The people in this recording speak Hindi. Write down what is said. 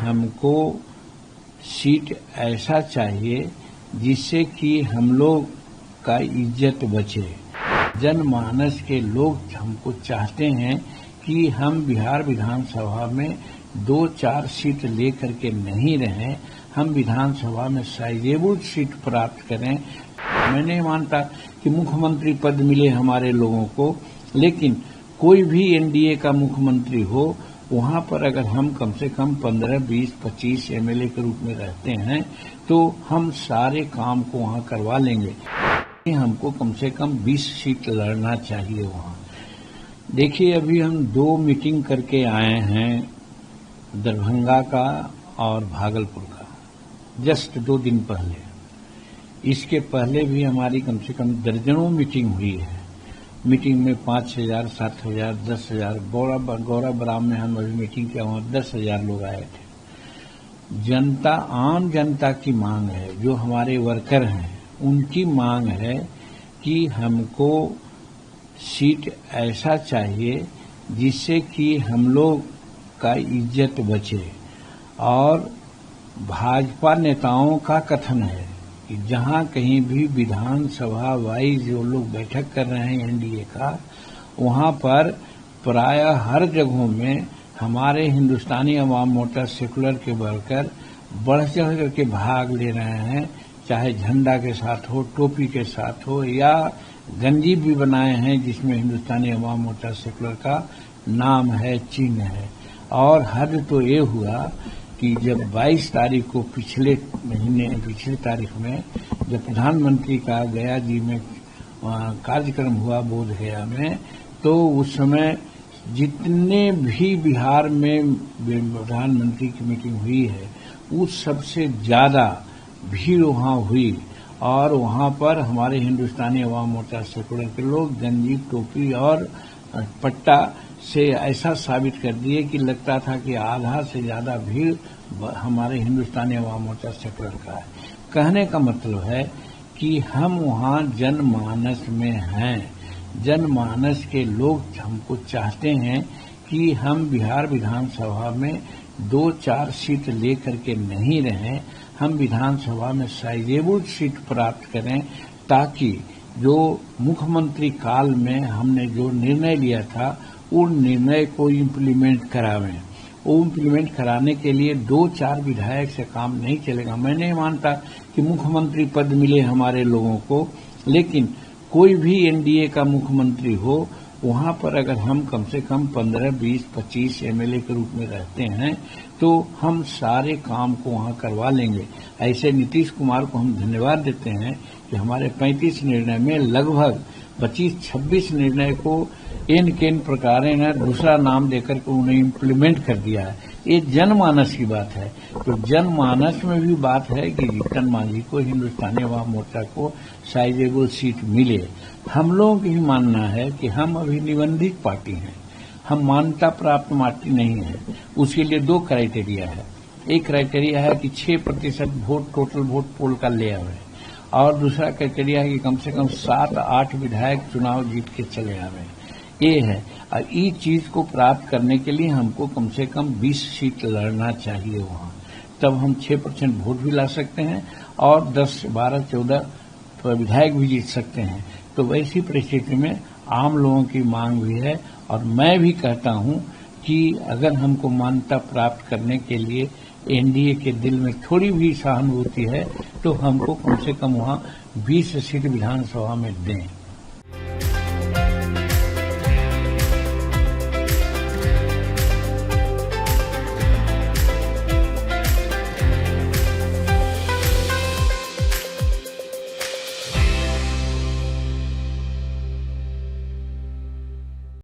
हमको सीट ऐसा चाहिए जिससे कि हम लोग का इज्जत बचे। जनमानस के लोग हमको चाहते हैं कि हम बिहार विधानसभा में 2-4 सीट लेकर के नहीं रहें, हम विधानसभा में साइजेबल सीट प्राप्त करें। मैं नहीं मानता कि मुख्यमंत्री पद मिले हमारे लोगों को, लेकिन कोई भी एनडीए का मुख्यमंत्री हो, वहां पर अगर हम कम से कम 15, 20, 25 एमएलए के रूप में रहते हैं तो हम सारे काम को वहां करवा लेंगे। हमको कम से कम 20 सीट लड़ना चाहिए वहां। देखिए, अभी हम 2 मीटिंग करके आए हैं, दरभंगा का और भागलपुर का, जस्ट 2 दिन पहले। इसके पहले भी हमारी कम से कम दर्जनों मीटिंग हुई है। मीटिंग में 5,000, 7,000, 10,000, गौराबराम में हम अभी मीटिंग किया, वहां 10,000 लोग आए थे। जनता, आम जनता की मांग है, जो हमारे वर्कर हैं उनकी मांग है कि हमको सीट ऐसा चाहिए जिससे कि हम लोग का इज्जत बचे। और भाजपा नेताओं का कथन है कि जहां कहीं भी विधानसभा वाइज जो लोग बैठक कर रहे हैं एनडीए का, वहां पर प्रायः हर जगहों में हमारे हिंदुस्तानी अवाम मोर्चा सेकुलर के वर्कर बढ़ चढ़ करके भाग ले रहे हैं, चाहे झंडा के साथ हो, टोपी के साथ हो, या गंजी भी बनाए हैं जिसमें हिंदुस्तानी अवाम मोर्चा सेकुलर का नाम है, चिन्ह है। और हद तो ये हुआ कि जब 22 तारीख को पिछले तारीख में जब प्रधानमंत्री का गया जी में कार्यक्रम हुआ बोध गया में, तो उस समय जितने भी बिहार में प्रधानमंत्री की मीटिंग हुई है, उस सबसे ज्यादा भीड़ वहां हुई। और वहां पर हमारे हिंदुस्तानी अवाम मोर्चा सेकुलर के लोग गंजी, टोपी और पट्टा से ऐसा साबित कर दिए कि लगता था कि आधा से ज्यादा भीड़ हमारे हिंदुस्तानी अवाम मोर्चा सेकुलर का है। कहने का मतलब है कि हम वहां जनमानस में हैं। जनमानस के लोग हमको चाहते हैं कि हम बिहार विधानसभा में 2-4 सीट लेकर के नहीं रहें, हम विधानसभा में साइजेबल सीट प्राप्त करें, ताकि जो मुख्यमंत्री काल में हमने जो निर्णय लिया था उन निर्णय को इम्प्लीमेंट करावें। वो इम्प्लीमेंट कराने के लिए 2-4 विधायक से काम नहीं चलेगा। मैं नहीं मानता कि मुख्यमंत्री पद मिले हमारे लोगों को, लेकिन कोई भी एनडीए का मुख्यमंत्री हो, वहां पर अगर हम कम से कम 15, 20, 25 एमएलए के रूप में रहते हैं तो हम सारे काम को वहां करवा लेंगे। ऐसे नीतीश कुमार को हम धन्यवाद देते हैं कि हमारे 35 निर्णय में लगभग 25-26 निर्णय को केन प्रकार ने दूसरा नाम देकर के उन्हें इम्प्लीमेंट कर दिया है। ये जनमानस की बात है। तो जनमानस में भी बात है कि जीतन मांझी को, हिंदुस्तानी अवाम मोर्चा को साइजेबल सीट मिले। हम लोगों की मानना है कि हम अभी निबंधित पार्टी हैं, हम मान्यता प्राप्त पार्टी नहीं है। उसके लिए 2 क्राइटेरिया है। एक क्राइटेरिया है कि 6% वोट, टोटल वोट पोल का ले आवे, और दूसरा क्राइटेरिया है कि कम से कम 7-8 विधायक चुनाव जीत के चले आवे। ये है। और इस चीज को प्राप्त करने के लिए हमको कम से कम 20 सीट लड़ना चाहिए वहां, तब हम 6% वोट भी ला सकते हैं और 10, 12, 14 विधायक भी जीत सकते हैं। तो वैसी परिस्थिति में आम लोगों की मांग भी है, और मैं भी कहता हूं कि अगर हमको मान्यता प्राप्त करने के लिए एनडीए के दिल में थोड़ी भी सहानुभूति है तो हमको कम से कम वहां 20 सीट विधानसभा में दें।